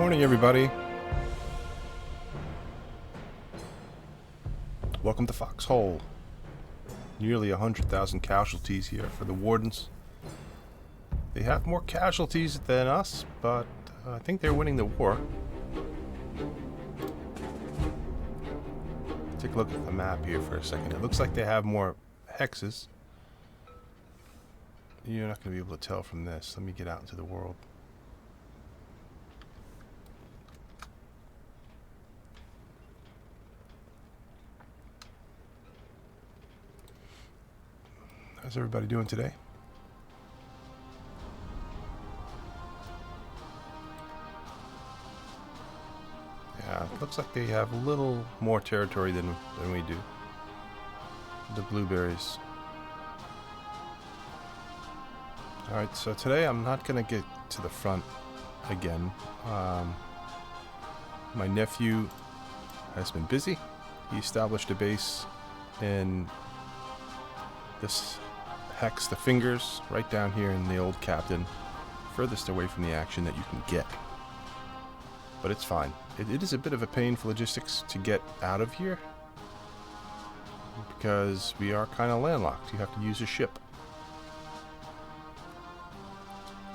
Morning, everybody. Welcome to Foxhole. Nearly 100,000 casualties here for the Wardens. They have more casualties than us, but I think they're winning the war. Take a look at the map here for a second. It looks like they have more hexes. You're not going to be able to tell from this. Let me get out into the world. How's everybody doing today? Yeah, it looks like they have a little more territory than we do. The blueberries. Alright, so today I'm not going to get to the front again. My nephew has been busy. He established a base in this hex, the fingers, right down here in the old captain, furthest away from the action that you can get. But it's fine. It is a bit of a pain for logistics to get out of here, because we are kind of landlocked. You have to use a ship.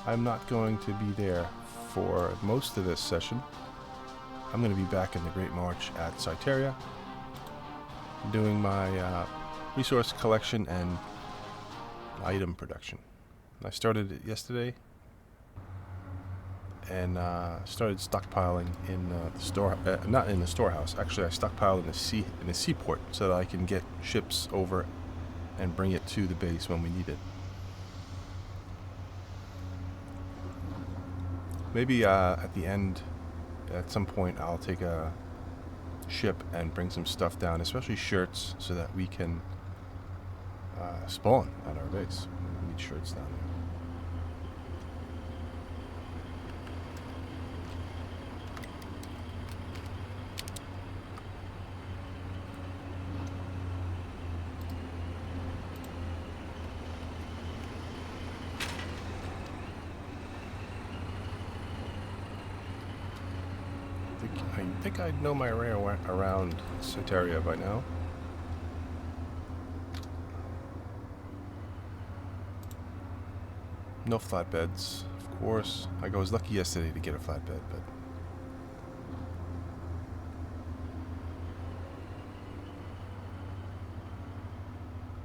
I'm not going to be there for most of this session. I'm going to be back in the Great March at Cyteria, doing my resource collection and item production. I started it yesterday and started stockpiling in the store, not in the storehouse. Actually, I stockpiled in the seaport so that I can get ships over and bring it to the base when we need it. Maybe at the end, at some point, I'll take a ship and bring some stuff down, especially shirts, so that we can spawn at our base. We need shirts down there. I think I know my way around Cyteria by now. No flatbeds, of course. I was lucky yesterday to get a flatbed, but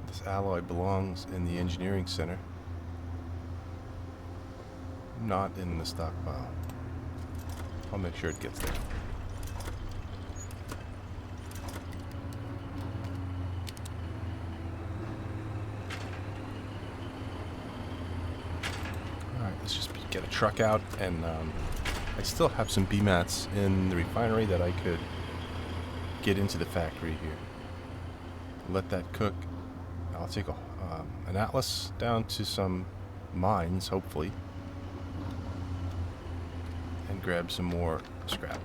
this alloy belongs in the engineering center, not in the stockpile. I'll make sure it gets there. Let's just get a truck out, and I still have some B-mats in the refinery that I could get into the factory here. Let that cook. I'll take an Atlas down to some mines, hopefully, and grab some more scrap.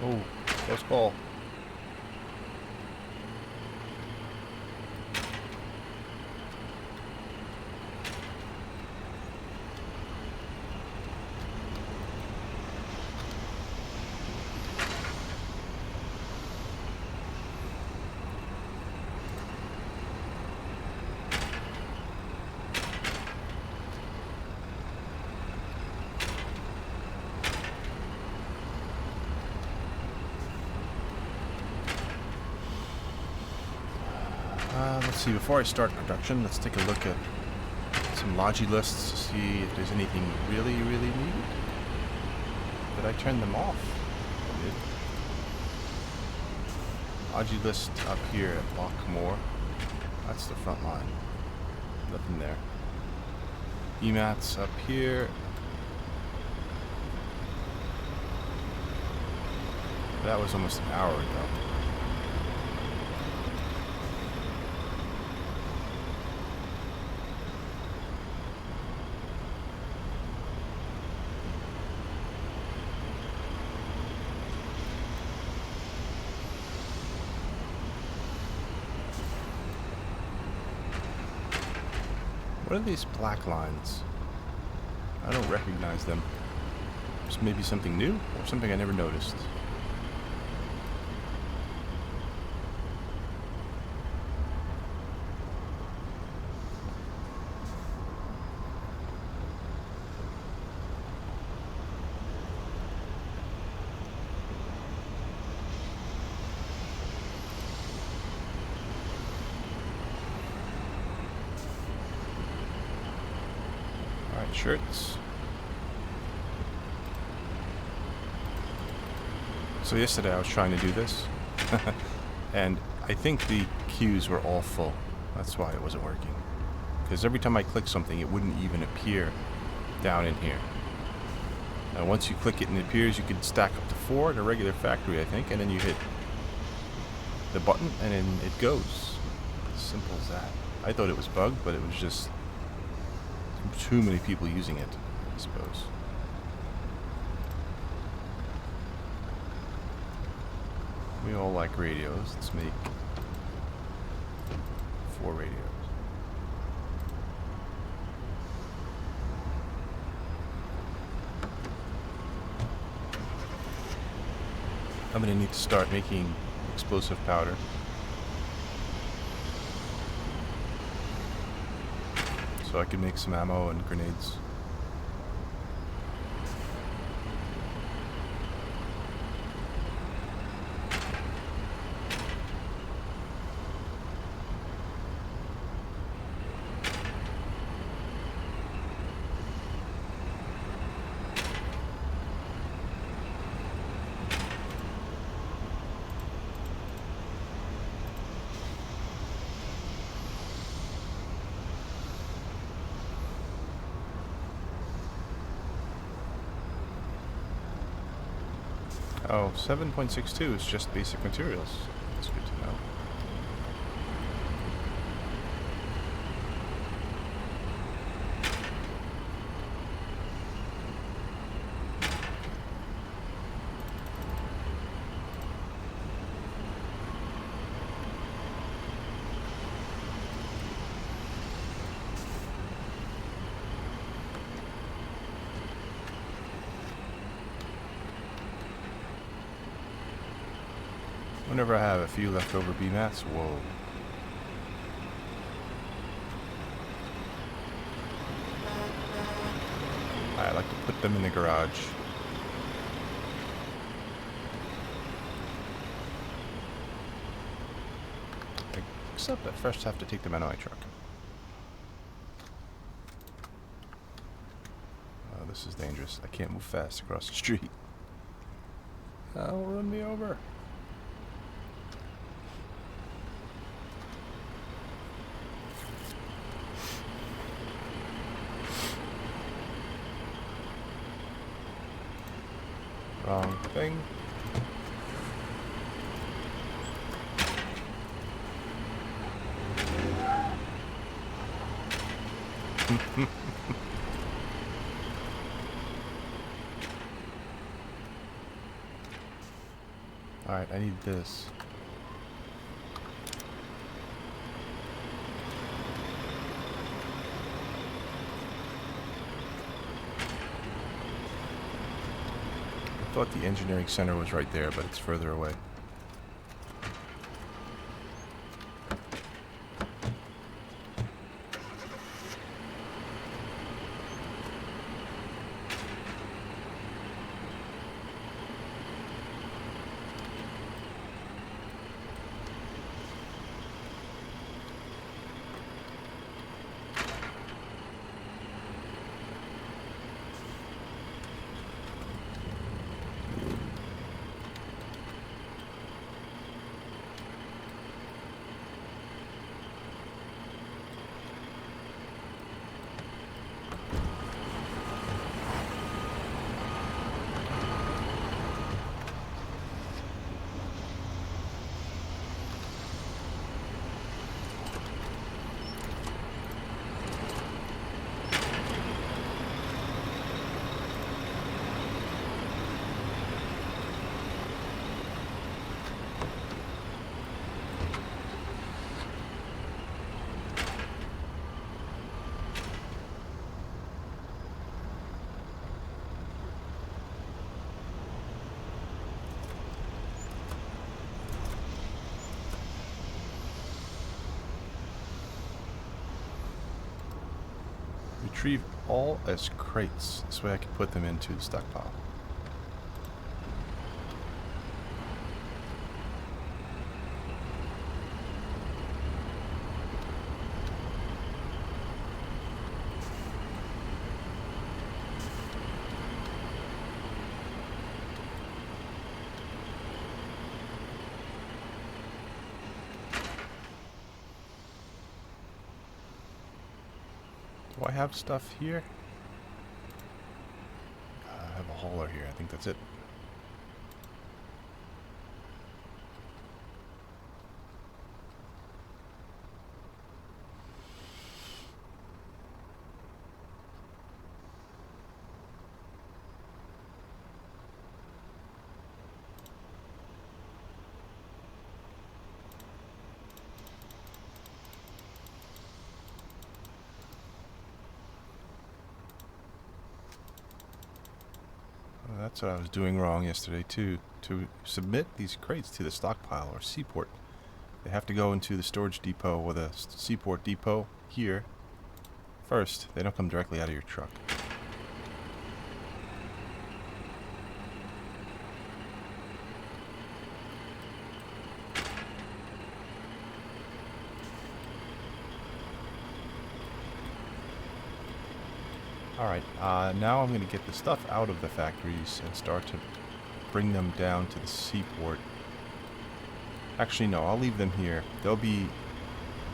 Oh, close call. Let's see, before I start production, let's take a look at some Logi lists to see if there's anything really needed. Did I turn them off? I did. Logi list up here at Lockmore. That's the front line. Nothing there. EMATs up here. That was almost an hour ago. What are these black lines? I don't recognize them. It's maybe something new or something I never noticed. Shirts. So yesterday I was trying to do this and I think the queues were all full. That's why it wasn't working. Because every time I click something it wouldn't even appear down in here. Now once you click it and it appears, you can stack up to 4 at a regular factory I think, and then you hit the button and then it goes. Simple as that. I thought it was bugged, but it was just too many people using it, I suppose. We all like radios. Let's make 4 radios. I'm gonna need to start making explosive powder. So I can make some ammo and grenades. Oh, 7.62 is just basic materials. That's good to know. Whenever I have a few leftover BMATs, whoa. I like to put them in the garage. Except I first have to take them out of my truck. Oh, this is dangerous. I can't move fast across the street. That'll run me over. Wrong thing. Alright, I need this. I thought the engineering center was right there, but it's further away. retrieve all as crates. This way I can put them into the stockpile. Do I have stuff here? I have a hauler here. I think that's it. That's what I was doing wrong yesterday too. To submit these crates to the stockpile or seaport, they have to go into the storage depot or the seaport depot here first. They don't come directly out of your truck. Alright, now I'm going to get the stuff out of the factories and start to bring them down to the seaport. Actually, no, I'll leave them here. They'll be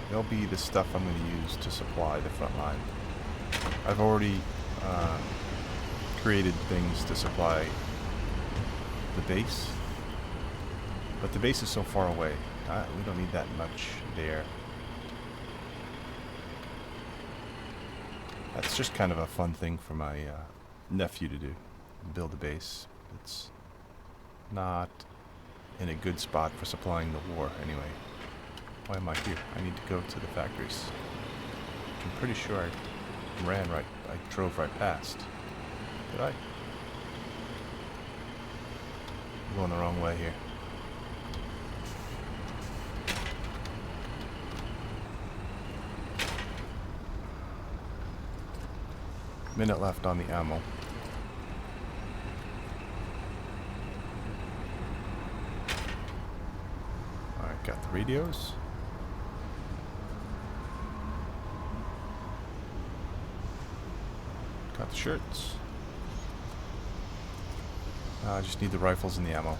the stuff I'm going to use to supply the front line. I've already created things to supply the base, but the base is so far away. We don't need that much there. That's just kind of a fun thing for my nephew to do, build a base. It's not in a good spot for supplying the war anyway. Why am I here? I need to go to the factories. I'm pretty sure I drove right past. Did I? I'm going the wrong way here. Minute left on the ammo. Alright, got the radios. Got the shirts. I just need the rifles and the ammo.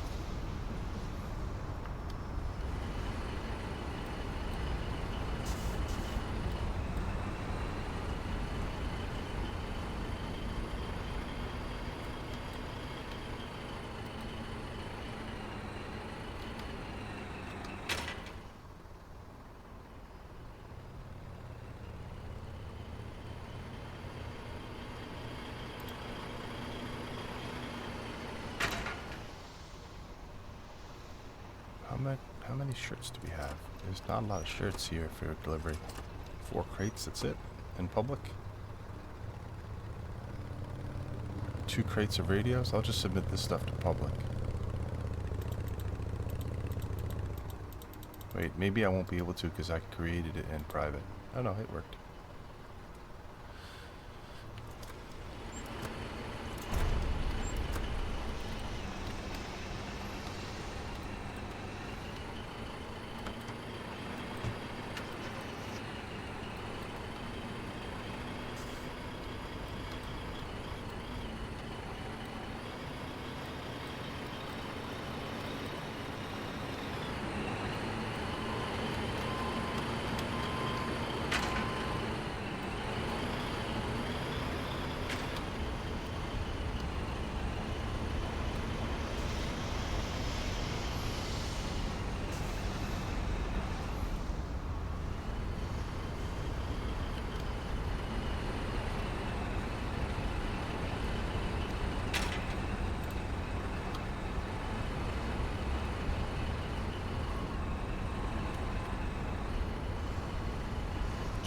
How many shirts do we have? There's not a lot of shirts here for delivery. 4 crates, that's it? In public? 2 crates of radios? I'll just submit this stuff to public. Wait, maybe I won't be able to because I created it in private. Oh no, it worked.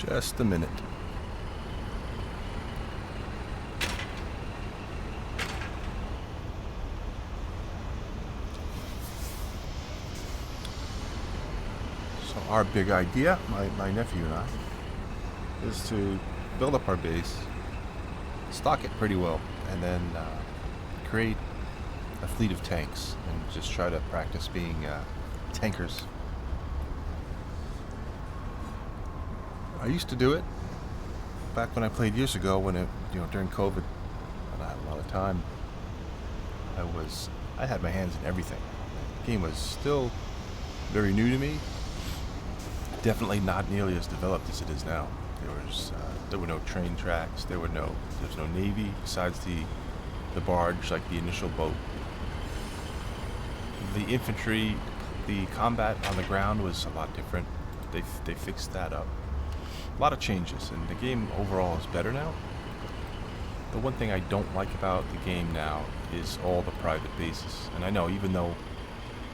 Just a minute. So our big idea, my nephew and I, is to build up our base stock it pretty well, and then create a fleet of tanks and just try to practice being tankers. I used to do it back when I played years ago, when during COVID, when I had a lot of time. I had my hands in everything. The game was still very new to me. Definitely not nearly as developed as it is now. There were no train tracks. There's no navy besides the barge, like the initial boat. The infantry, the combat on the ground was a lot different. They fixed that up. A lot of changes, and the game overall is better now. The one thing I don't like about the game now is all the private bases. And I know, even though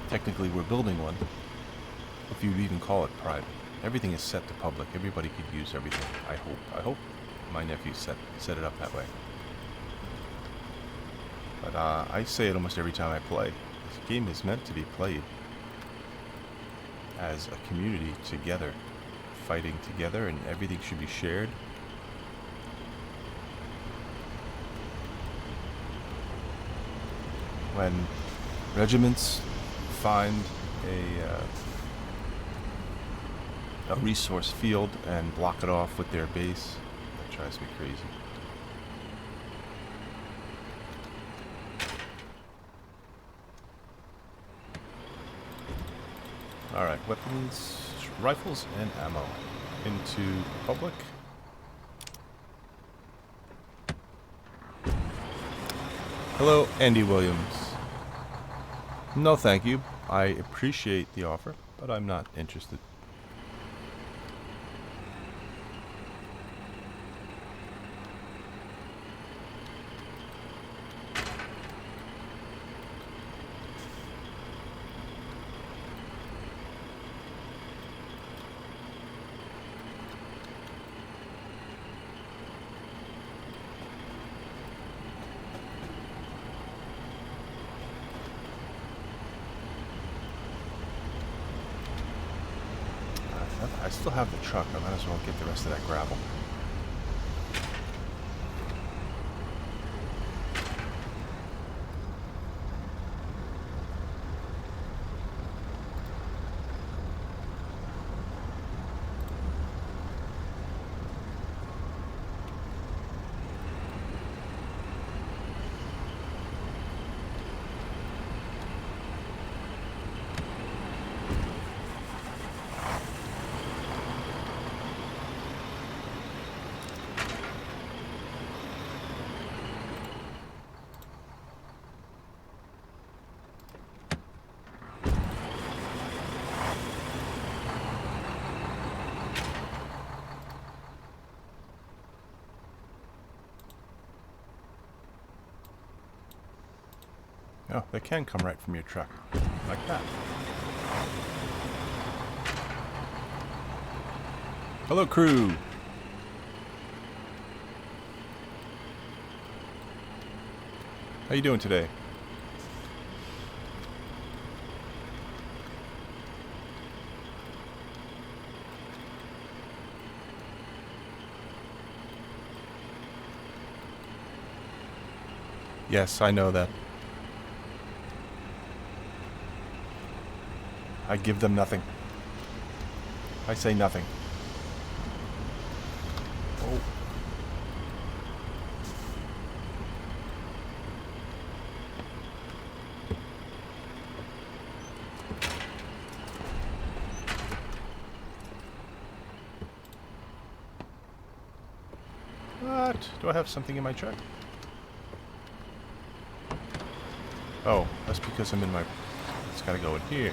technically we're building one, if you'd even call it private, everything is set to public. Everybody could use everything. I hope my nephew set it up that way. But I say it almost every time I play. This game is meant to be played as a community together, fighting together, and everything should be shared. When regiments find a resource field and block it off with their base, that drives me crazy. Alright, weapons, rifles, and ammo. Into public. Hello, Andy Williams. No, thank you. I appreciate the offer, but I'm not interested. I still have the truck. I might as well get the rest of that gravel. Oh, they can come right from your truck. Like that. Hello, crew! How you doing today? Yes, I know that. I give them nothing. I say nothing. Oh. What? Do I have something in my truck? Oh, that's because I'm in my... It's gotta go in here.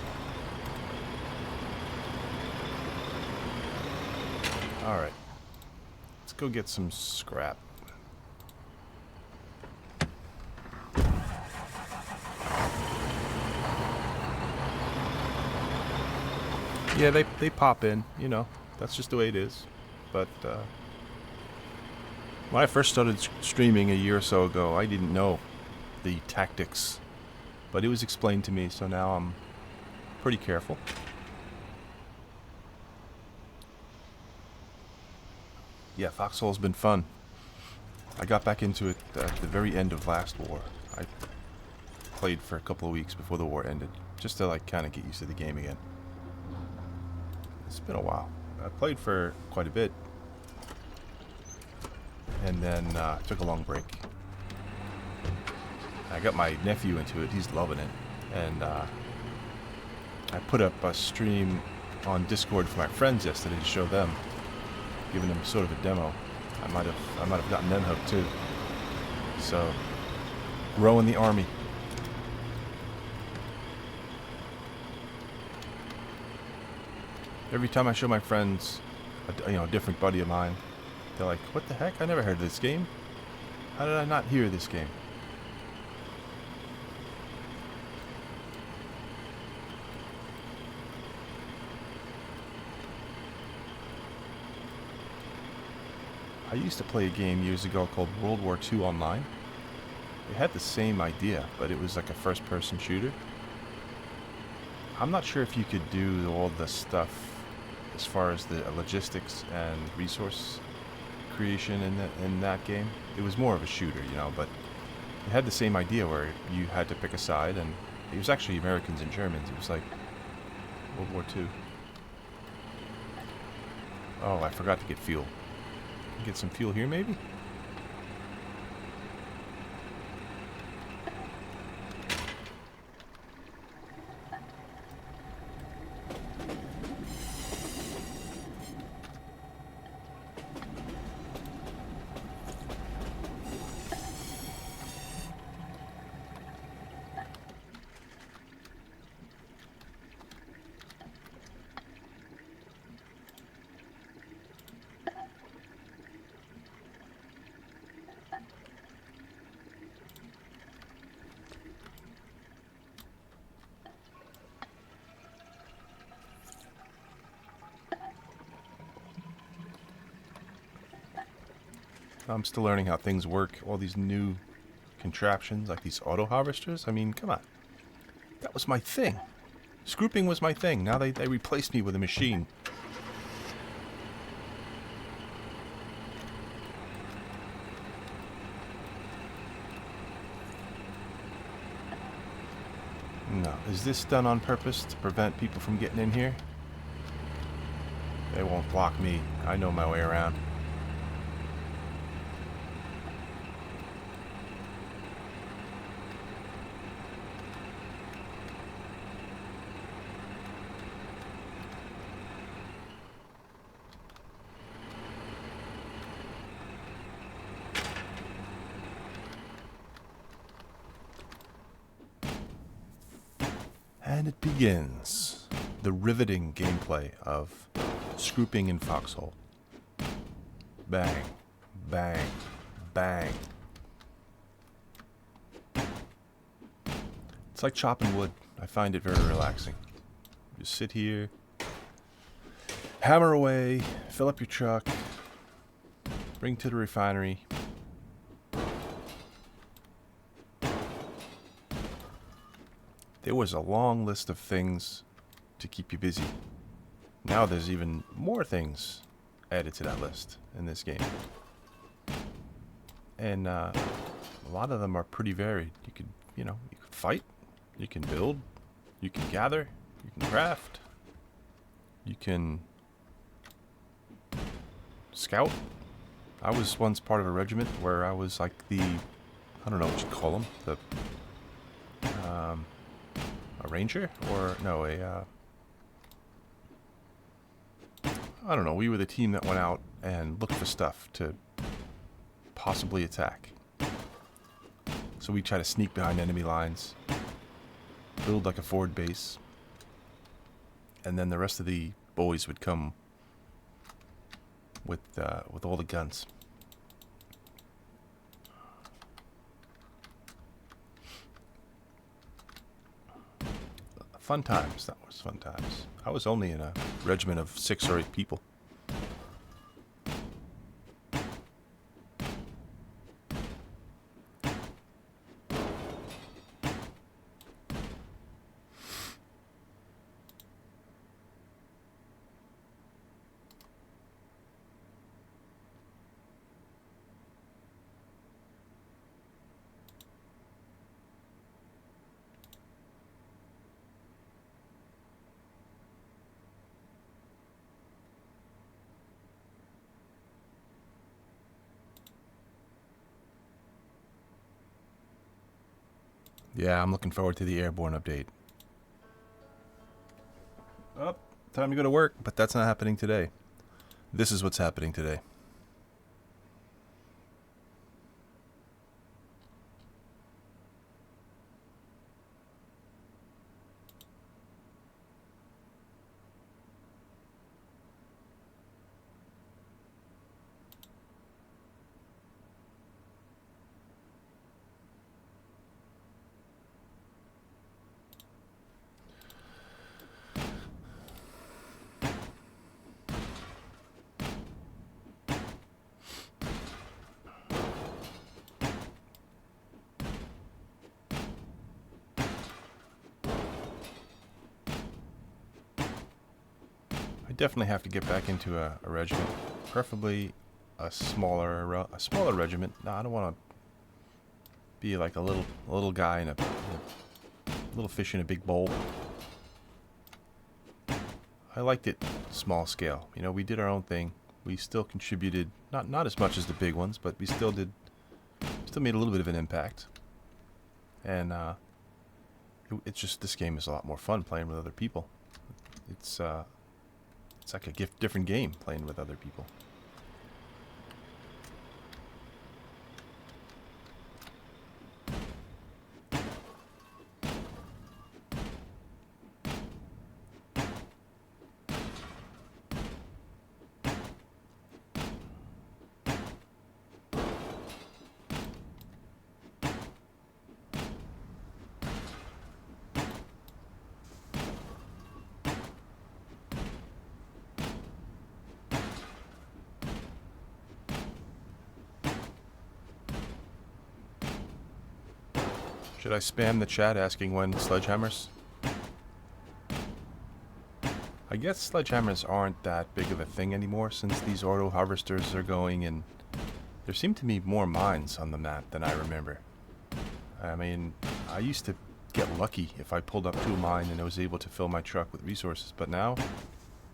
Alright. Let's go get some scrap. Yeah, they pop in, you know. That's just the way it is. But, when I first started streaming a year or so ago, I didn't know the tactics. But it was explained to me, so now I'm pretty careful. Yeah, Foxhole's been fun. I got back into it at the very end of last war. I played for a couple of weeks before the war ended, just to like kind of get used to the game again. It's been a while. I played for quite a bit, and then took a long break. I got my nephew into it. He's loving it, and I put up a stream on Discord for my friends yesterday to show them, giving them sort of a demo. I might have gotten them hooked too. So, growing the army. Every time I show my friends, a different buddy of mine, they're like, "What the heck? I never heard of this game. How did I not hear this game?" I used to play a game years ago called World War II Online. It had the same idea, but it was like a first-person shooter. I'm not sure if you could do all the stuff as far as the logistics and resource creation in that game. It was more of a shooter, but it had the same idea where you had to pick a side, and it was actually Americans and Germans. It was like World War II. Oh, I forgot to get fuel. Get some fuel here, maybe? I'm still learning how things work. All these new contraptions, like these auto harvesters. I mean, come on. That was my thing. Scooping was my thing. Now they replaced me with a machine. No. Is this done on purpose to prevent people from getting in here? They won't block me. I know my way around. And it begins. The riveting gameplay of Scooping in Foxhole. Bang, bang, bang. It's like chopping wood. I find it very relaxing. You sit here, hammer away, fill up your truck, bring to the refinery. There was a long list of things to keep you busy. Now there's even more things added to that list in this game. And a lot of them are pretty varied. You could fight, you can build, you can gather, you can craft, you can scout. I was once part of a regiment where I was like I don't know what you call them, a ranger? Or, no, I don't know, we were the team that went out and looked for stuff to possibly attack. So we try to sneak behind enemy lines, build like a forward base, and then the rest of the boys would come with all the guns. Fun times. That was fun times. I was only in a regiment of 6 or 8 people. Yeah, I'm looking forward to the airborne update. Oh, time to go to work, but that's not happening today. This is what's happening today. I definitely have to get back into a regiment, preferably a smaller regiment. No, I don't want to be like a little guy in a little fish in a big bowl. I liked it small scale. You know, we did our own thing. We still contributed, not as much as the big ones, but we still made a little bit of an impact. And it's just, this game is a lot more fun playing with other people. It's like a different game playing with other people. Should I spam the chat asking when sledgehammers? I guess sledgehammers aren't that big of a thing anymore since these auto harvesters are going, and there seem to be more mines on the map than I remember. I mean, I used to get lucky if I pulled up to a mine and I was able to fill my truck with resources, but now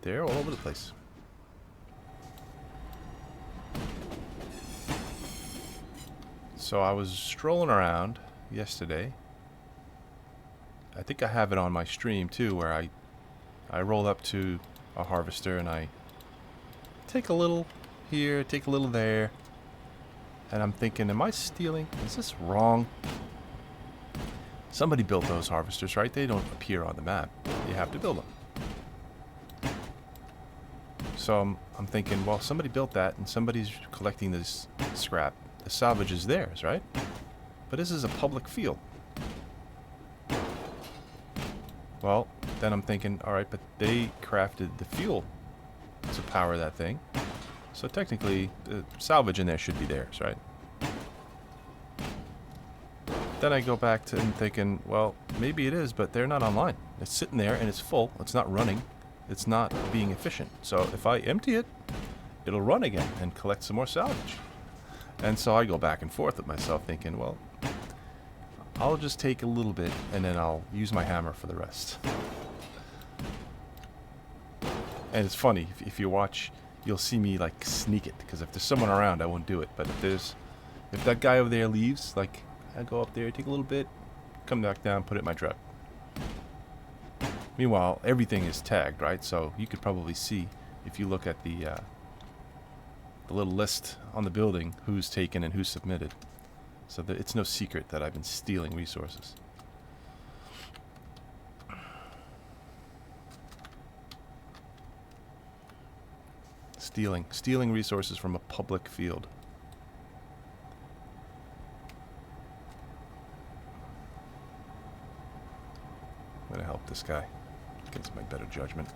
they're all over the place. So I was strolling around yesterday. I think I have it on my stream too, where I roll up to a harvester and I take a little here, take a little there, and I'm thinking, am I stealing? Is this wrong? Somebody built those harvesters, right? They don't appear on the map. You have to build them. So I'm thinking, well, somebody built that and somebody's collecting this scrap. The salvage is theirs, right? But this is a public field. Well, then I'm thinking, alright, but they crafted the fuel to power that thing. So technically, the salvage in there should be theirs, right? Then I go back to thinking, well, maybe it is, but they're not online. It's sitting there and it's full. It's not running. It's not being efficient. So if I empty it, it'll run again and collect some more salvage. And so I go back and forth with myself thinking, well, I'll just take a little bit and then I'll use my hammer for the rest. And it's funny, if you watch, you'll see me like sneak it, because if there's someone around I won't do it, but if that guy over there leaves, like, I go up there, take a little bit, come back down, put it in my truck. Meanwhile, everything is tagged, right? So you could probably see, if you look at the little list on the building, who's taken and who's submitted. So that it's no secret that I've been stealing resources. Stealing resources from a public field. I'm gonna help this guy against my better judgment.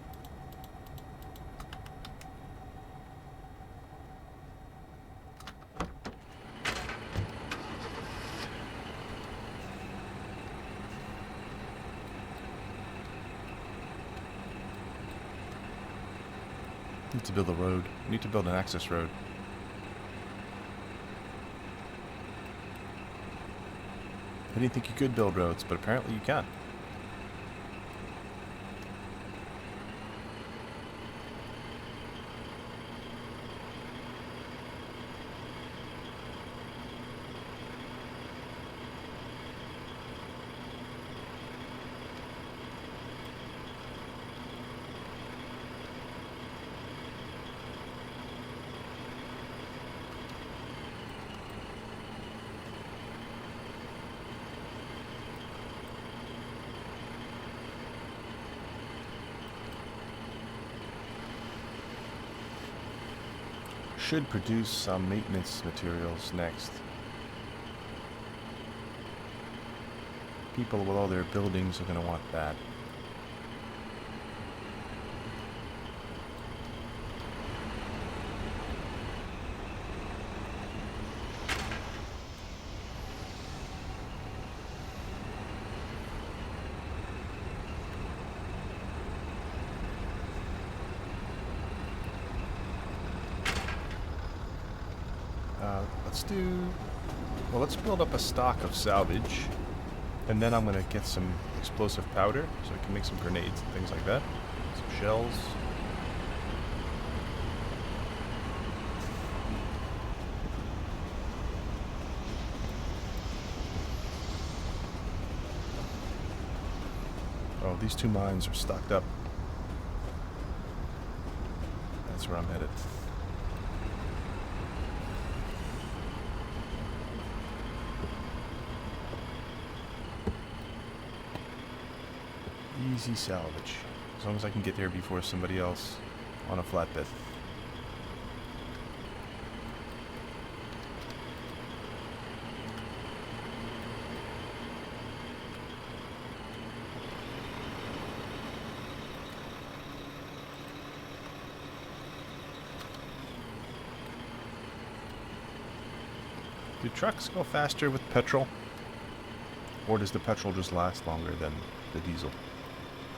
Need to build a road. Need to build an access road. I didn't think you could build roads, but apparently you can. should produce some maintenance materials next. People with all their buildings are going to want that. Let's build up a stock of salvage, and then I'm going to get some explosive powder so I can make some grenades and things like that. Some shells. Oh, these two mines are stocked up. That's where I'm headed. Easy salvage, as long as I can get there before somebody else on a flatbed. Do trucks go faster with petrol? Or does the petrol just last longer than the diesel?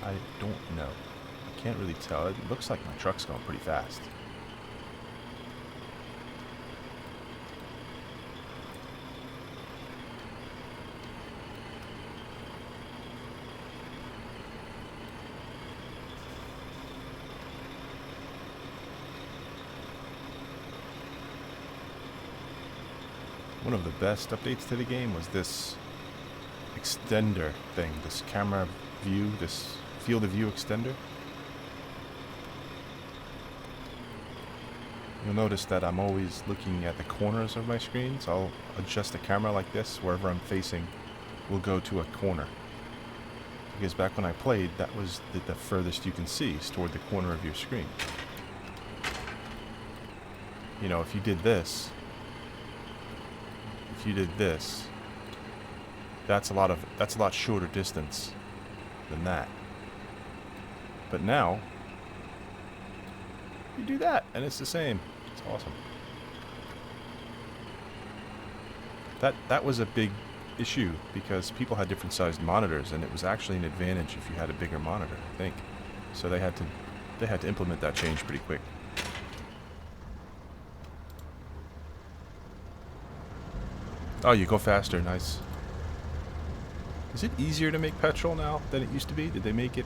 I don't know. I can't really tell. It looks like my truck's going pretty fast. One of the best updates to the game was this extender thing, this camera view, this field of view extender. You'll notice that I'm always looking at the corners of my screen, so I'll adjust the camera like this. Wherever I'm facing will go to a corner. Because back when I played, that was the furthest you can see, is toward the corner of your screen. You know, if you did this, that's a lot shorter distance than that. But now you do that and it's the same. It's awesome. That was a big issue because people had different sized monitors, and it was actually an advantage if you had a bigger monitor, I think. So they had to implement that change pretty quick. Oh, you go faster, nice. Is it easier to make petrol now than it used to be? Did they make it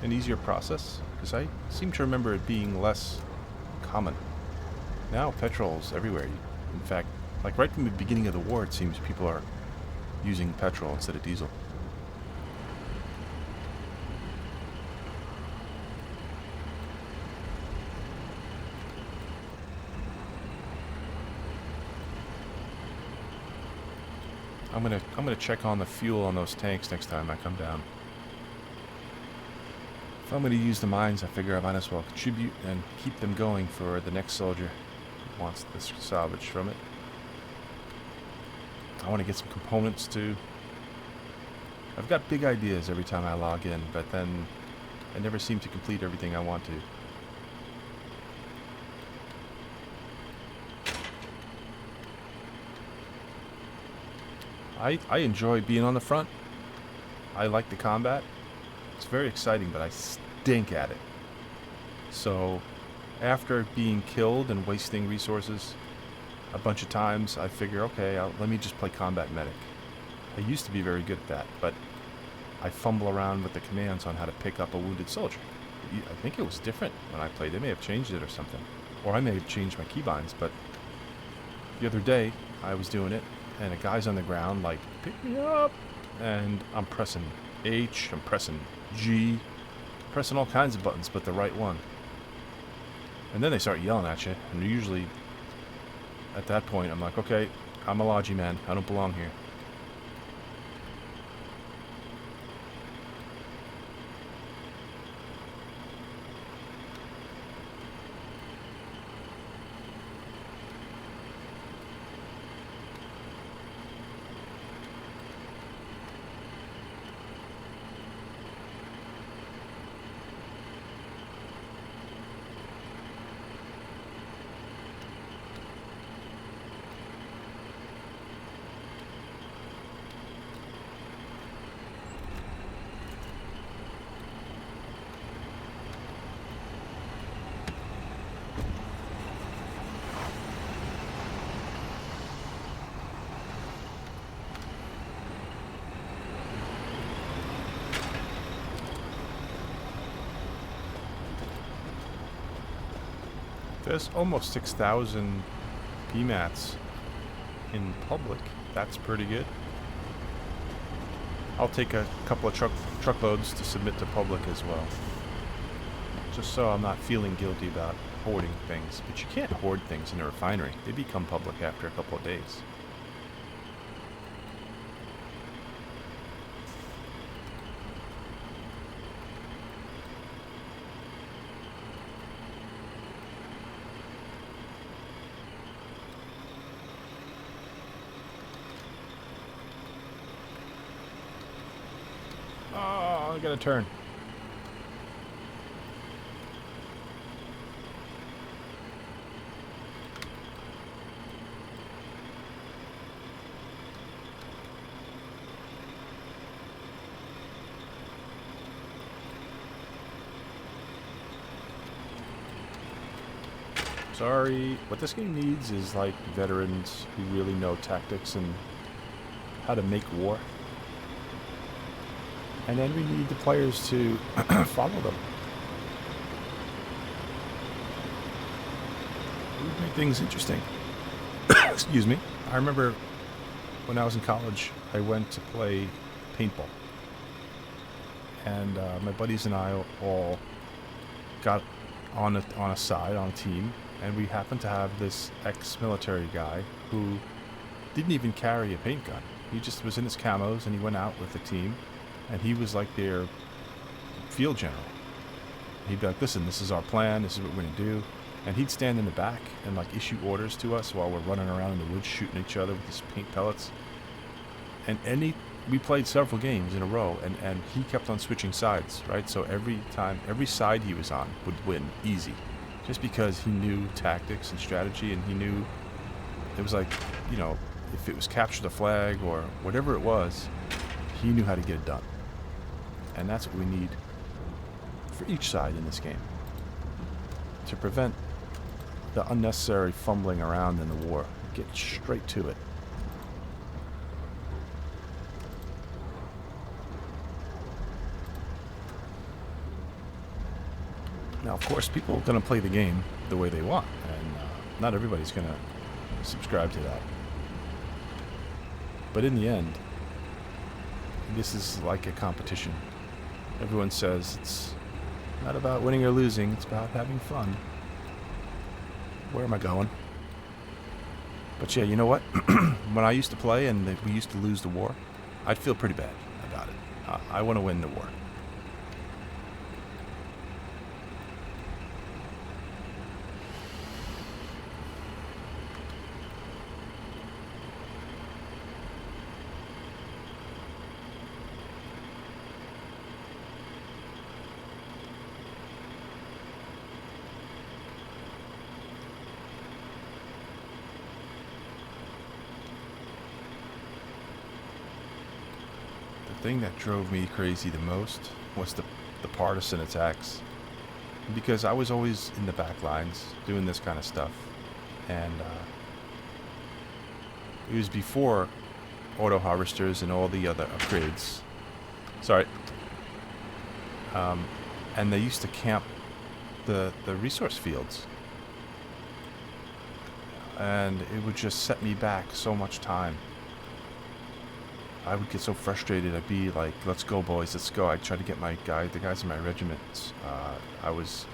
an easier process? Because I seem to remember it being less common. Now petrol's everywhere. In fact, like right from the beginning of the war, it seems people are using petrol instead of diesel. I'm gonna check on the fuel on those tanks next time I come down. If I'm gonna use the mines, I figure I might as well contribute and keep them going for the next soldier who wants this salvage from it. I want to get some components too. I've got big ideas every time I log in, but then I never seem to complete everything I want to. I enjoy being on the front. I like the combat. It's very exciting, but I stink at it. So, after being killed and wasting resources a bunch of times, I figure, okay, let me just play combat medic. I used to be very good at that, but I fumble around with the commands on how to pick up a wounded soldier. I think it was different when I played. They may have changed it or something. Or I may have changed my keybinds, but the other day, I was doing it, and a guy's on the ground, like, pick me up, and I'm pressing H, I'm pressing G, pressing all kinds of buttons, but the right one. And then they start yelling at you, and usually, at that point, I'm like, okay, I'm a Logi man, I don't belong here. There's almost 6,000 PMATs in public. That's pretty good. I'll take a couple of truckloads to submit to public as well. Just so I'm not feeling guilty about hoarding things. But you can't hoard things in a refinery. They become public after a couple of days. Oh, I gotta turn. Sorry. What this game needs is like veterans who really know tactics and how to make war. And then we need the players to follow them. It would make things interesting. Excuse me. I remember when I was in college, I went to play paintball. And my buddies and I all got on a side, on a team. And we happened to have this ex-military guy who didn't even carry a paint gun. He just was in his camos and he went out with the team. And he was like their field general. He'd be like, listen, this is our plan. This is what we're going to do. And he'd stand in the back and like issue orders to us while we're running around in the woods shooting each other with these paint pellets. And we played several games in a row and he kept on switching sides, right? So every side he was on would win easy. Just because he knew tactics and strategy and he knew it was like, you know, if it was capture the flag or whatever it was, he knew how to get it done. And that's what we need for each side in this game. To prevent the unnecessary fumbling around in the war. Get straight to it. Now, of course, people are going to play the game the way they want. And not everybody's going to subscribe to that. But in the end, this is like a competition. Everyone says it's not about winning or losing, it's about having fun. Where am I going? But yeah, you know what? When I used to play and we used to lose the war, I'd feel pretty bad about it. I want to win the war. The thing that drove me crazy the most was the partisan attacks, because I was always in the back lines doing this kind of stuff, and it was before auto harvesters and all the other upgrades. Sorry. And they used to camp the resource fields, and it would just set me back so much time. I would get so frustrated. I'd be like, let's go, boys, let's go. I'd try to get the guys in my regiment. I was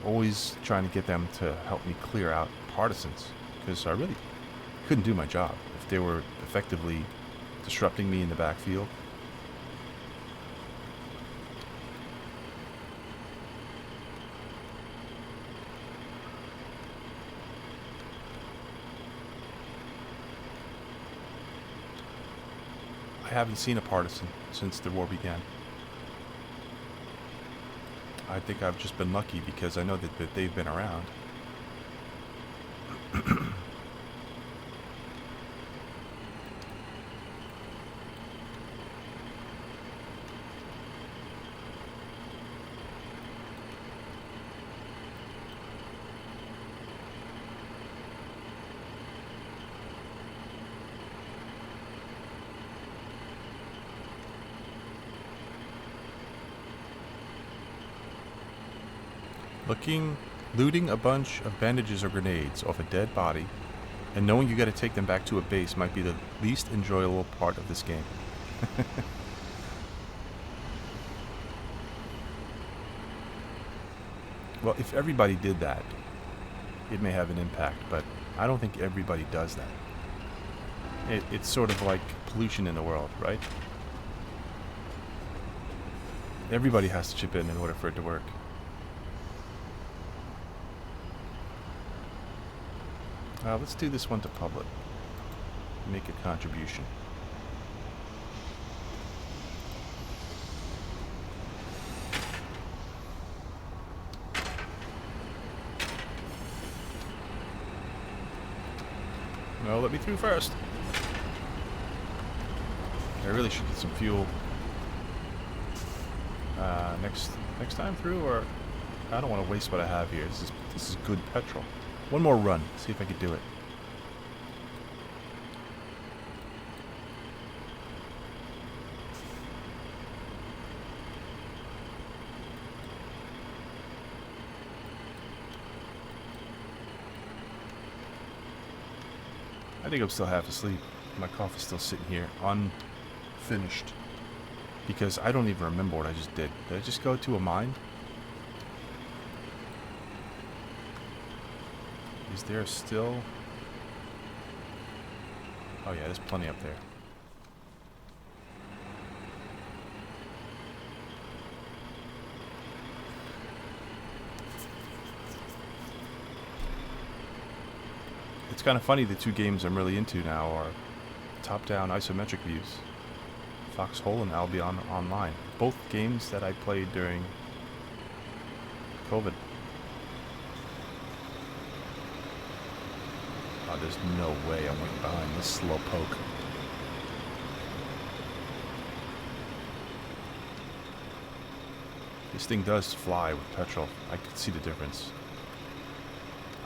always trying to get them to help me clear out partisans, because I really couldn't do my job if they were effectively disrupting me in the backfield. I haven't seen a partisan since the war began. I think I've just been lucky because I know that they've been around. Looking Looting a bunch of bandages or grenades off a dead body and knowing you gotta take them back to a base might be the least enjoyable part of this game. Well, if everybody did that, it may have an impact, but I don't think everybody does that. It's sort of like pollution in the world, right? Everybody has to chip in order for it to work. Let's do this one to public. Make a contribution. No, let me through first. I really should get some fuel next time through, or I don't want to waste what I have here. This is good petrol. One more run. See if I can do it. I think I'm still half asleep. My coffee's still sitting here, unfinished. Because I don't even remember what I just did. Did I just go to a mine? Is there still... Oh yeah, there's plenty up there. It's kind of funny, the two games I'm really into now are top-down isometric views. Foxhole and Albion Online. Both games that I played during COVID. Oh, there's no way I'm waiting behind this slow poke. This thing does fly with petrol. I can see the difference.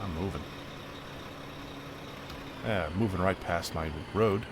I'm moving. Yeah, moving right past my road.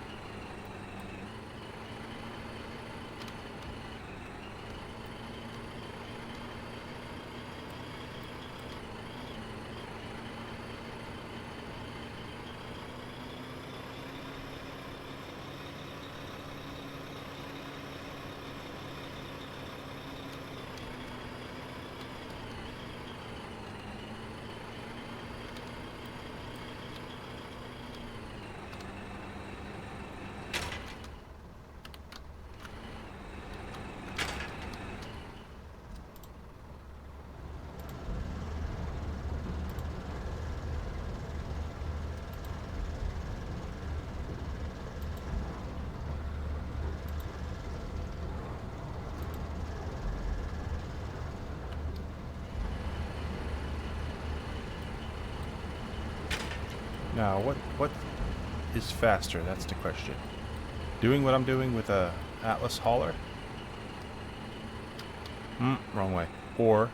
Now, what is faster? That's the question. Doing what I'm doing with a Atlas hauler? Wrong way. Or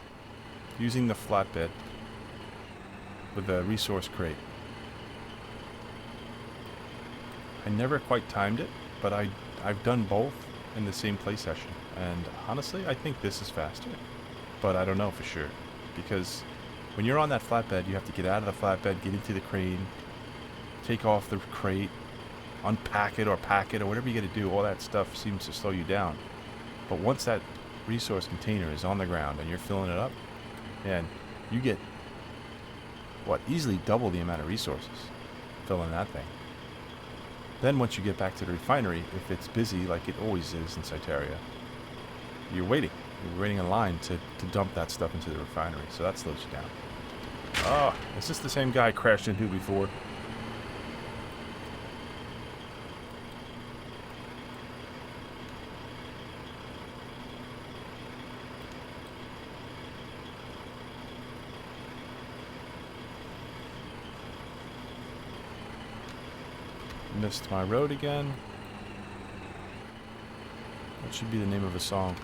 using the flatbed with a resource crate. I never quite timed it, but I've done both in the same play session. And honestly, I think this is faster. But I don't know for sure. Because when you're on that flatbed, you have to get out of the flatbed, get into the crane, take off the crate, unpack it or pack it or whatever you got to do. All that stuff seems to slow you down. But once that resource container is on the ground and you're filling it up, man, you get, what, easily double the amount of resources filling that thing. Then once you get back to the refinery, if it's busy like it always is in Cyteria, you're waiting. You're waiting in line to dump that stuff into the refinery. So that slows you down. Oh, is this the same guy I crashed into before? Missed my road again. That should be the name of a song.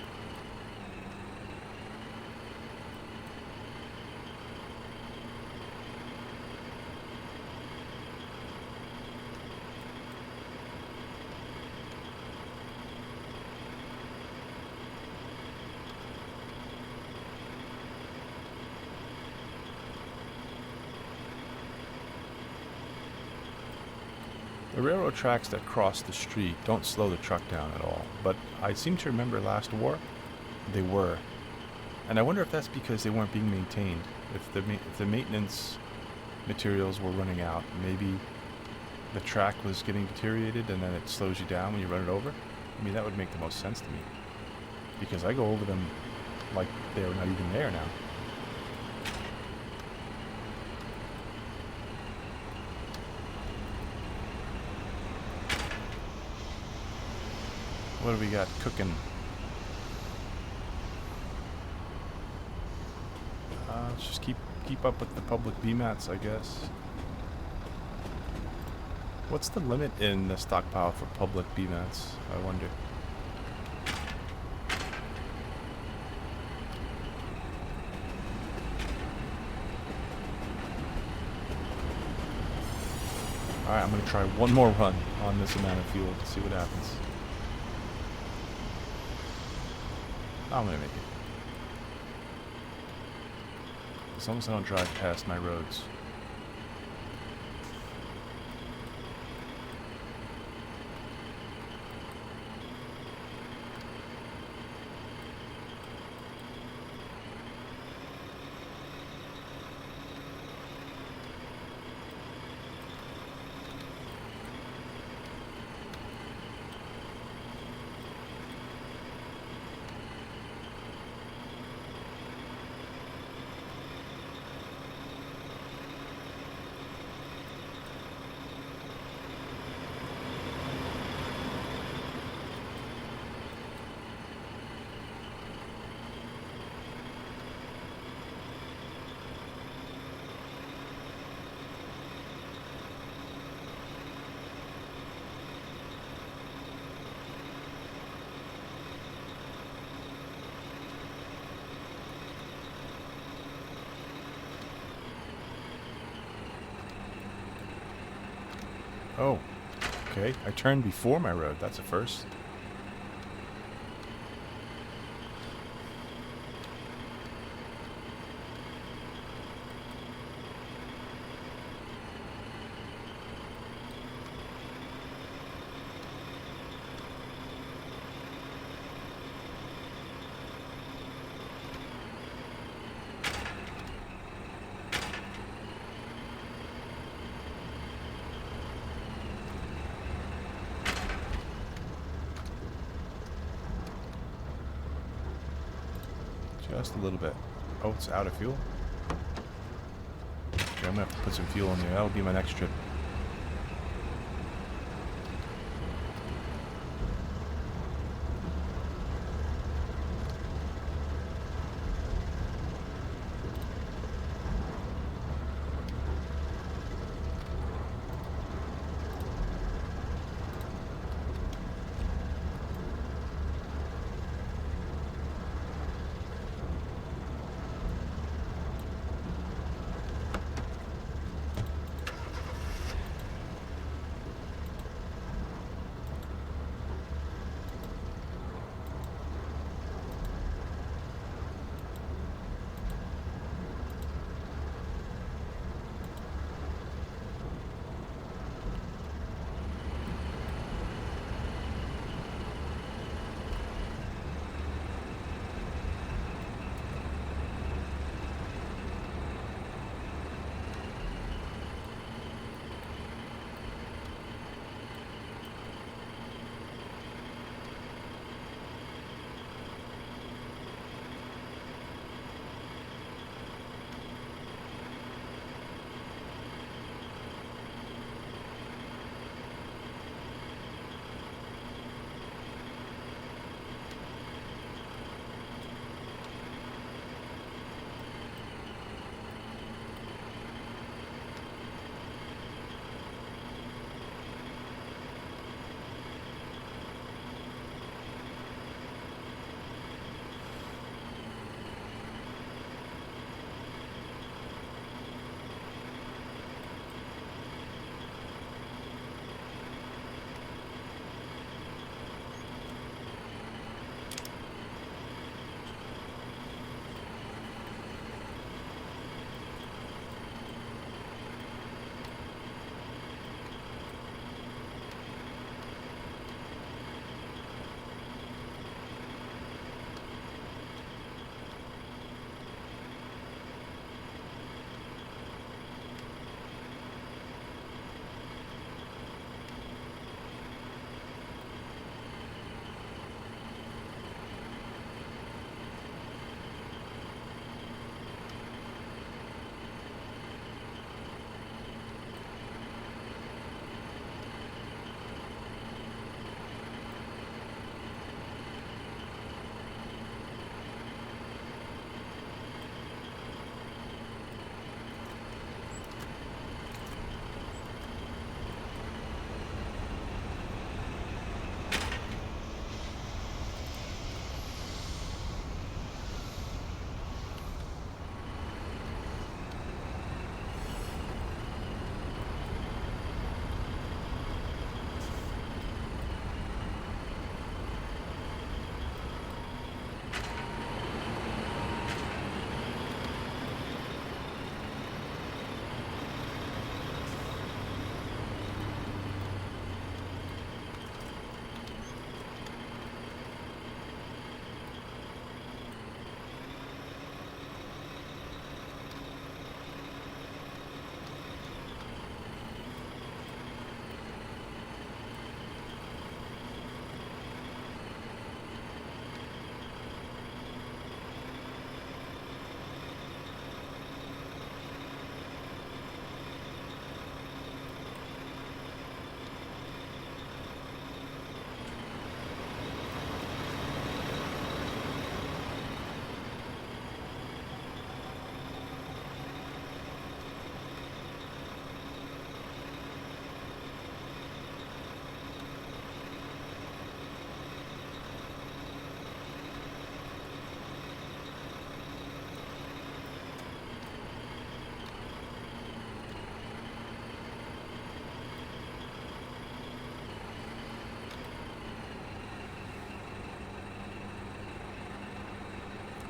railroad tracks that cross the street don't slow the truck down at all, but I seem to remember last war, they were. And I wonder if that's because they weren't being maintained. If the maintenance materials were running out, maybe the track was getting deteriorated and then it slows you down when you run it over. I mean, that would make the most sense to me, because I go over them like they're not even there now. What do we got cooking? Let's just keep up with the public BMATs, I guess. What's the limit in the stockpile for public BMATs, I wonder? Alright, I'm gonna try one more run on this amount of fuel to see what happens. I'm gonna make it. As long as I don't drive past my roads. Oh, okay. I turned before my road. That's a first. Just a little bit. Oh, it's out of fuel. Okay, I'm gonna have to put some fuel in there. That'll be my next trip.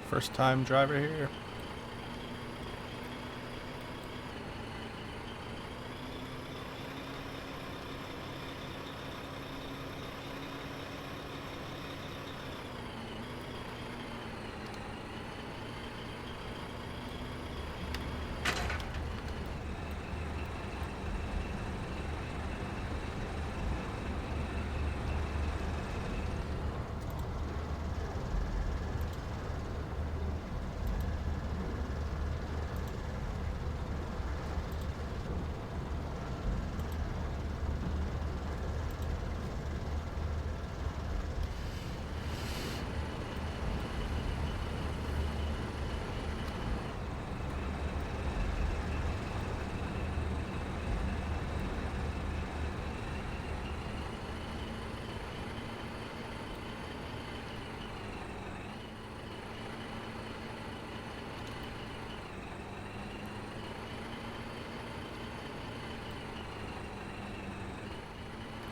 First time driver here.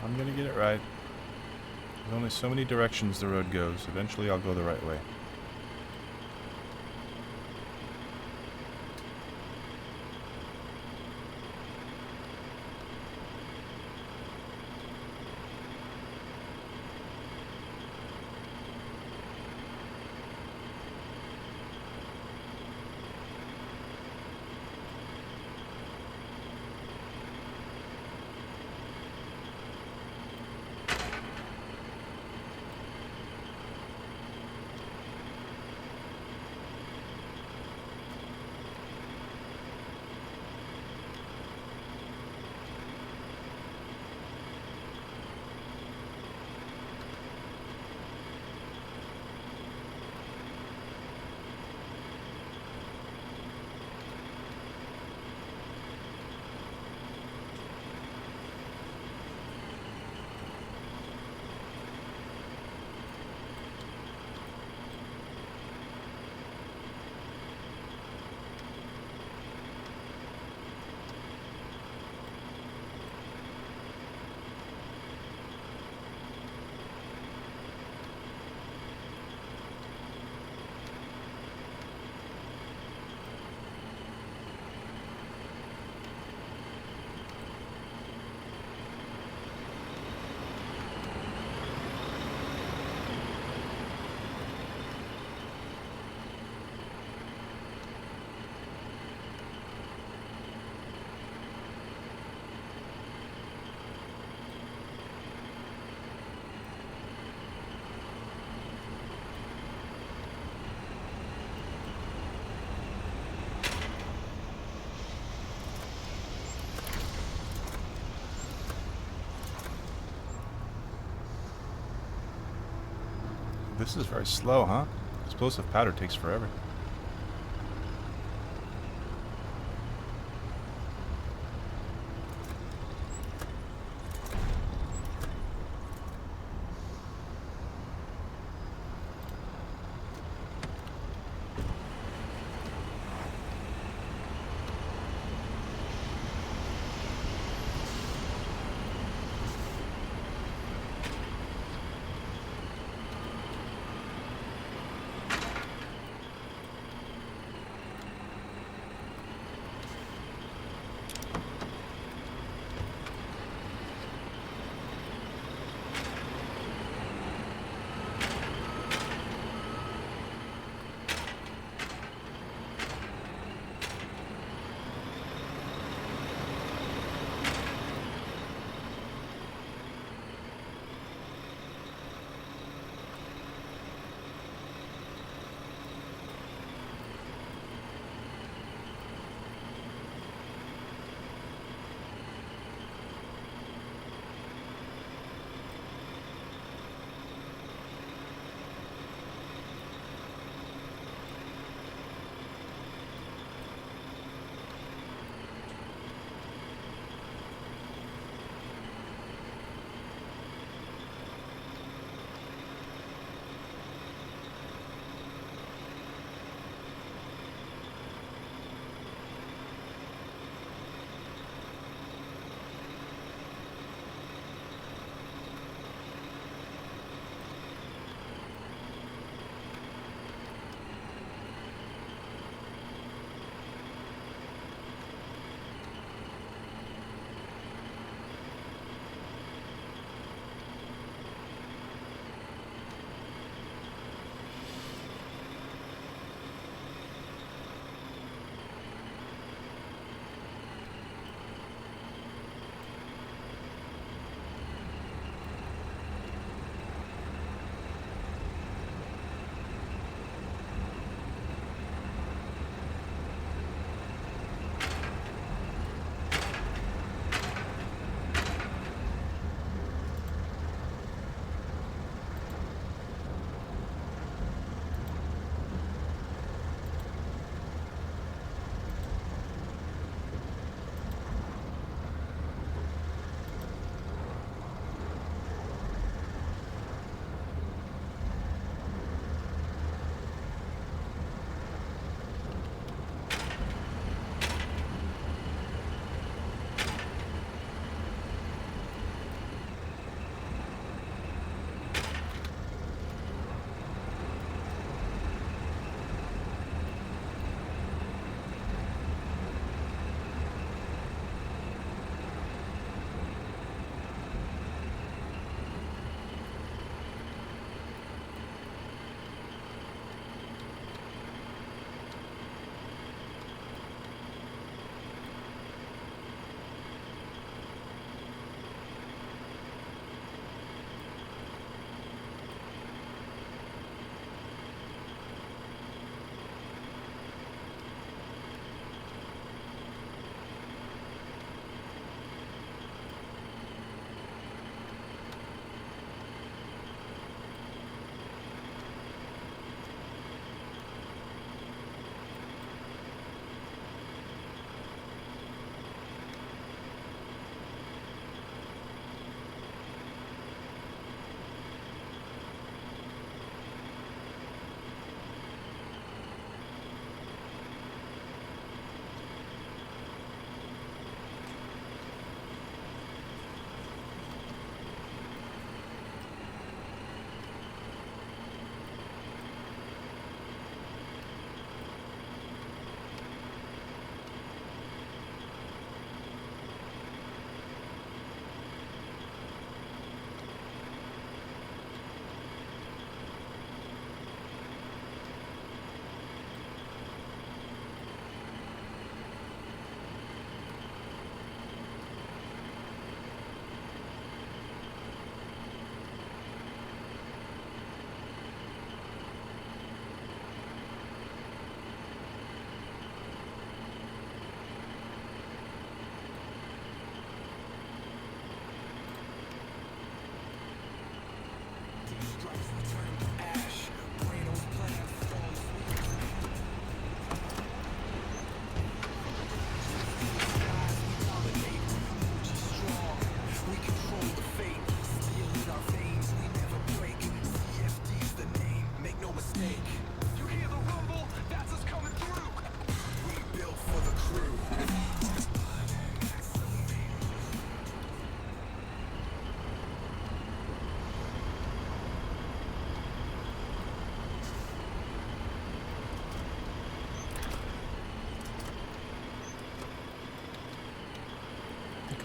I'm gonna get it right. There's only so many directions the road goes. Eventually I'll go the right way. This is very slow, huh? Explosive powder takes forever.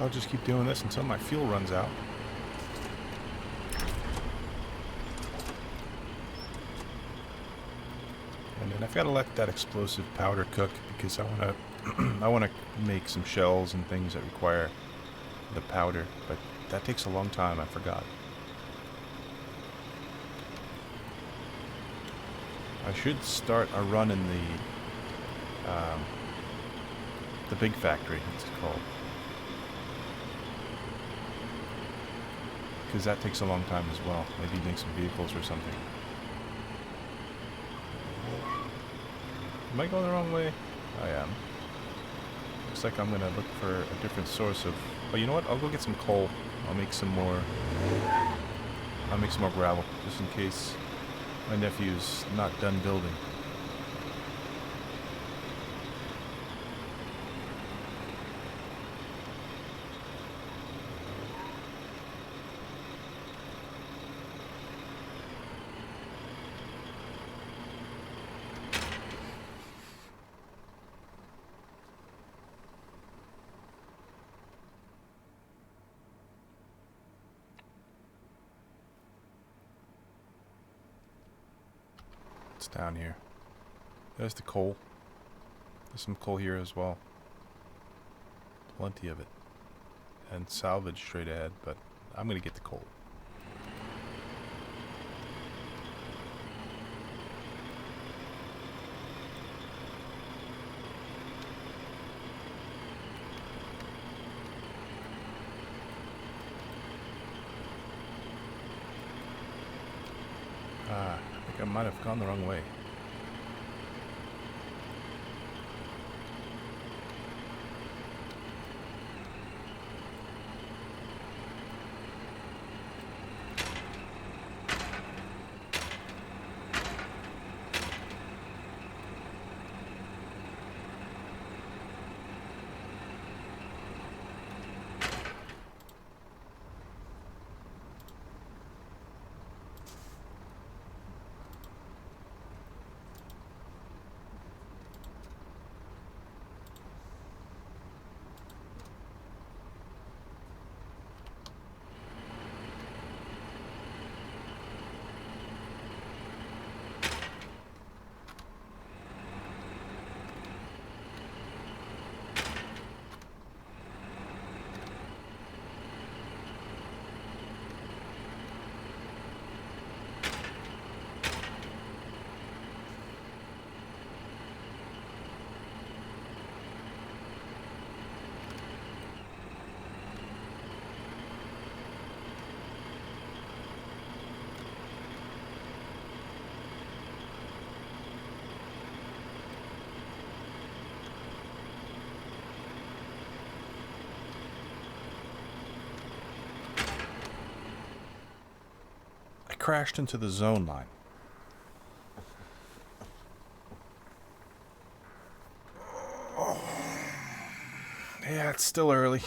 I'll just keep doing this until my fuel runs out. And then I've got to let that explosive powder cook because I want to I want to make some shells and things that require the powder, but that takes a long time, I forgot. I should start a run in the big factory, it's called. Because that takes a long time as well. Maybe make some vehicles or something. Am I going the wrong way? I am. Looks like I'm gonna look for a different source of... Oh, you know what? I'll go get some coal. I'll make some more gravel, just in case my nephew's not done building. It's down here. There's the coal. There's some coal here as well. Plenty of it. And salvage straight ahead, but I'm gonna get the coal. I think I might have gone the wrong way. Crashed into the zone line. Yeah, it's still early.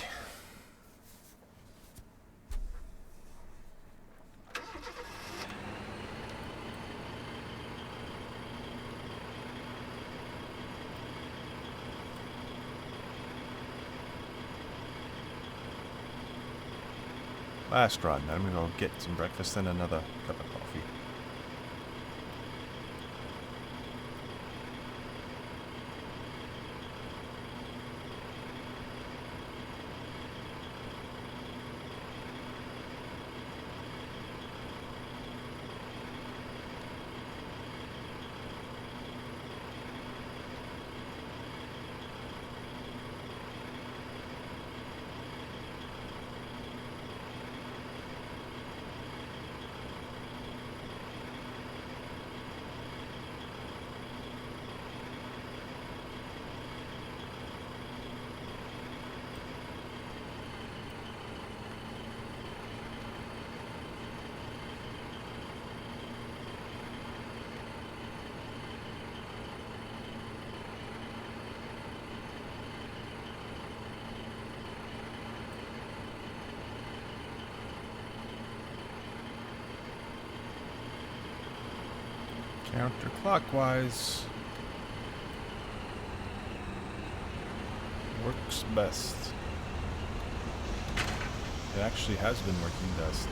Last run. I'm gonna go get some breakfast and another cup of coffee. Counterclockwise works best. It actually has been working dust.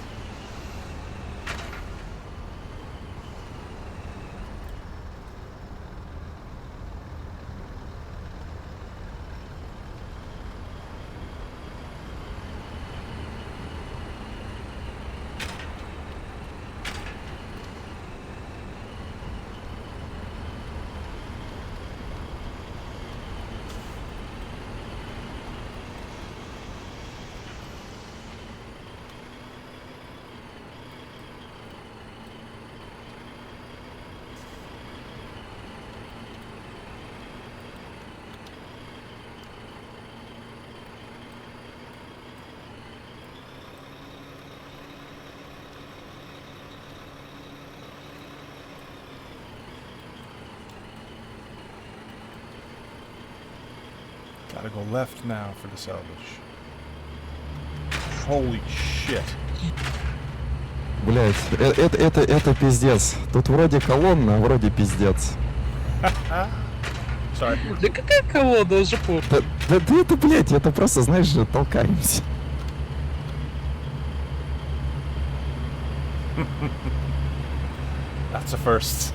Gotta go left now for the salvage. Holy shit. Блять, это пиздец. Тут вроде колонна, а вроде пиздец. Sorry. Да какая колода, уже помню. Да это, блять, это просто, знаешь, толкаемся. That's a first.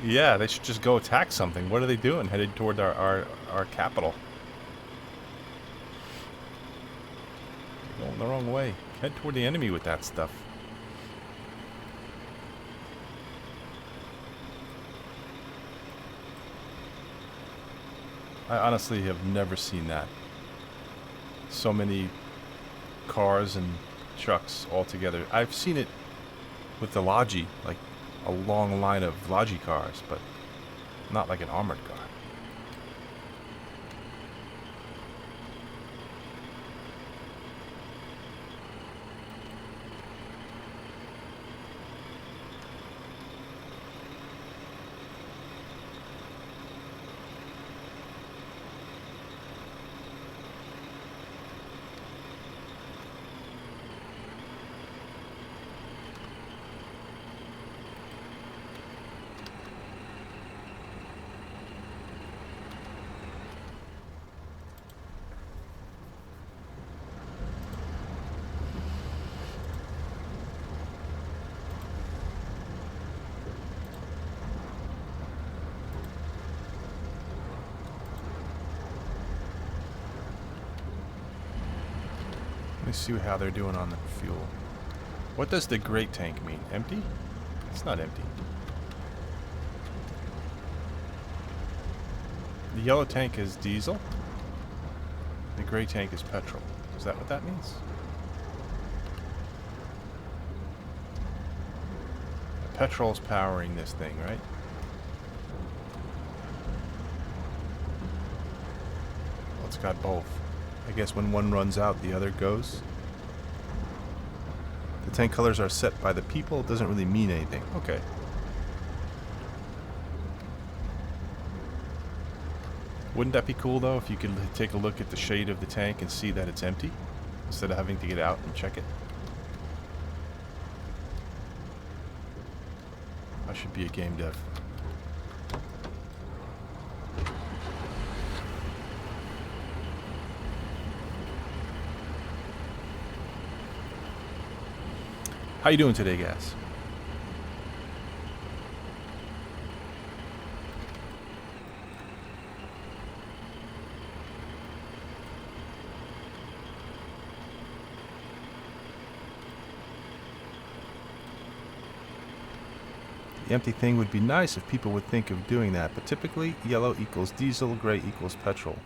Yeah, they should just go attack something. What are they doing? Headed toward our capital. They're going the wrong way. Head toward the enemy with that stuff. I honestly have never seen that. So many cars and trucks all together. I've seen it with the Logi, like a long line of Logi cars, but not like an armored car. Let me see how they're doing on the fuel. What does the great tank mean? Empty? It's not empty. The yellow tank is diesel. The gray tank is petrol. Is that what that means? The petrol's powering this thing, right? Well, it's got both. I guess when one runs out, the other goes. The tank colors are set by the people. It doesn't really mean anything. Okay. Wouldn't that be cool, though, if you could take a look at the shade of the tank and see that it's empty, instead of having to get out and check it? I should be a game dev. How you doing today, guys? The empty thing would be nice if people would think of doing that, but typically yellow equals diesel, gray equals petrol.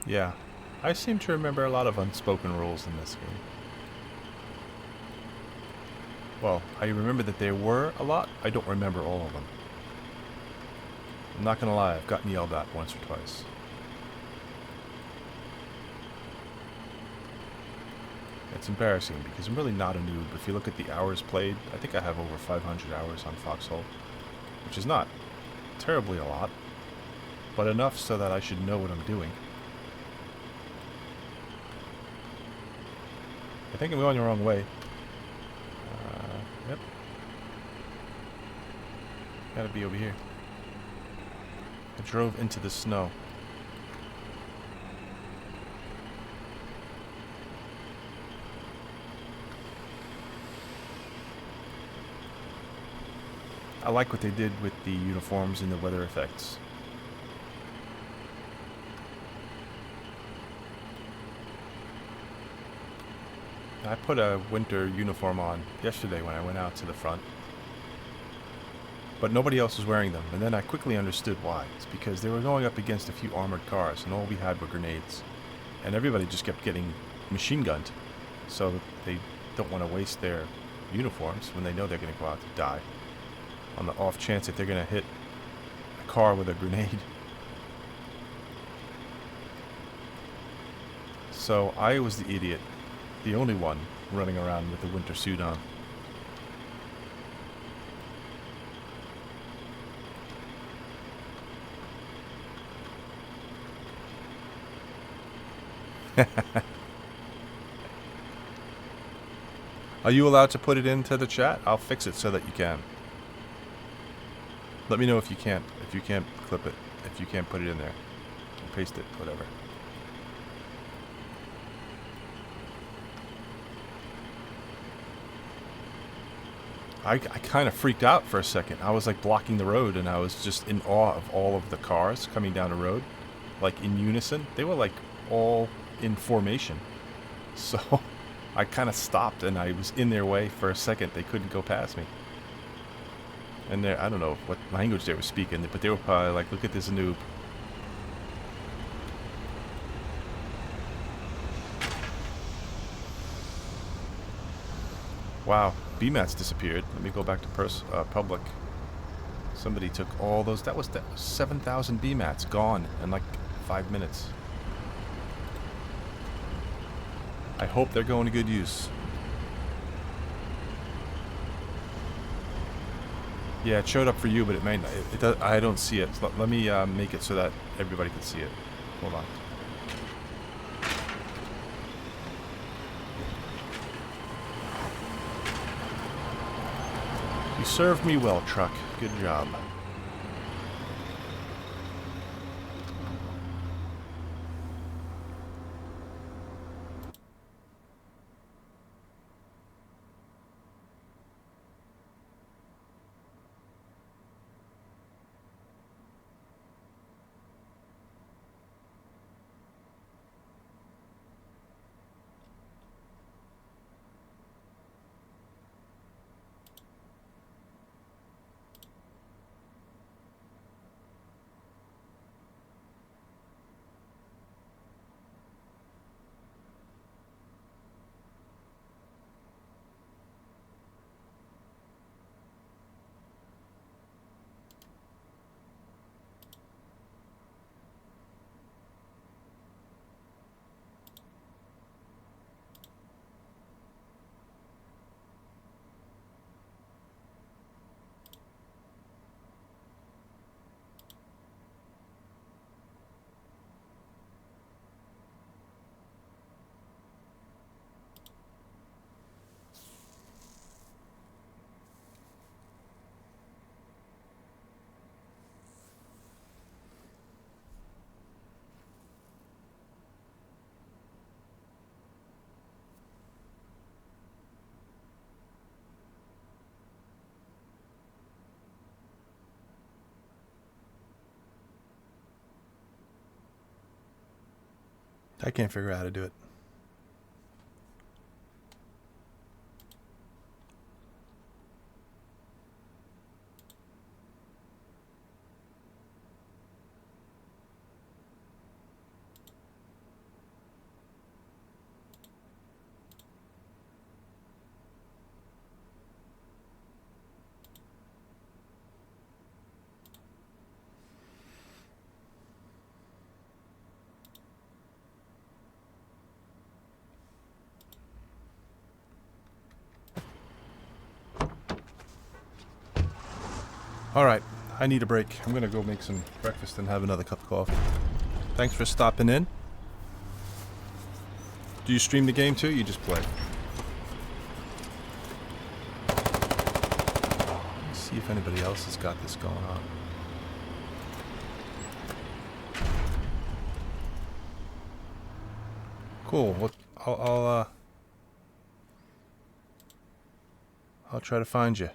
Yeah, I seem to remember a lot of unspoken rules in this game. Well, I remember that there were a lot. I don't remember all of them. I'm not gonna lie, I've gotten yelled at once or twice. It's embarrassing because I'm really not a noob. If you look at the hours played, I think I have over 500 hours on Foxhole, which is not terribly a lot, but enough so that I should know what I'm doing. I think I'm going the wrong way. Yep. Gotta be over here. I drove into the snow. I like what they did with the uniforms and the weather effects. I put a winter uniform on yesterday when I went out to the front. But nobody else was wearing them, and then I quickly understood why. It's because they were going up against a few armored cars, and all we had were grenades. And everybody just kept getting machine gunned. So they don't want to waste their uniforms when they know they're going to go out to die. On the off chance that they're going to hit a car with a grenade. So I was the idiot. The only one running around with the winter suit on. Are you allowed to put it into the chat? I'll fix it so that you can. Let me know if you can't clip it, if you can't put it in there. Or paste it, whatever. I kind of freaked out for a second. I was like blocking the road, and I was just in awe of all of the cars coming down the road, like in unison. They were like all in formation. So I kind of stopped, and I was in their way for a second. They couldn't go past me. And I don't know what language they were speaking, but they were probably like, look at this noob. Wow, BMATs disappeared. Let me go back to public. Somebody took all those. That was 7,000 BMATs gone in like 5 minutes. I hope they're going to good use. Yeah, it showed up for you, but it may not. It does, I don't see it. So let me make it so that everybody can see it. Hold on. You served me well, truck. Good job. I can't figure out how to do it. Alright, I need a break. I'm gonna go make some breakfast and have another cup of coffee. Thanks for stopping in. Do you stream the game too? You just play? See if anybody else has got this going on. Cool. What? I'll try to find you.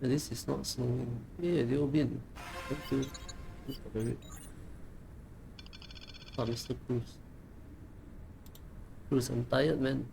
This is not snowing. Yeah, they'll be in. Thank you. Oh, Mr. Cruz. Cruz, I'm tired, man.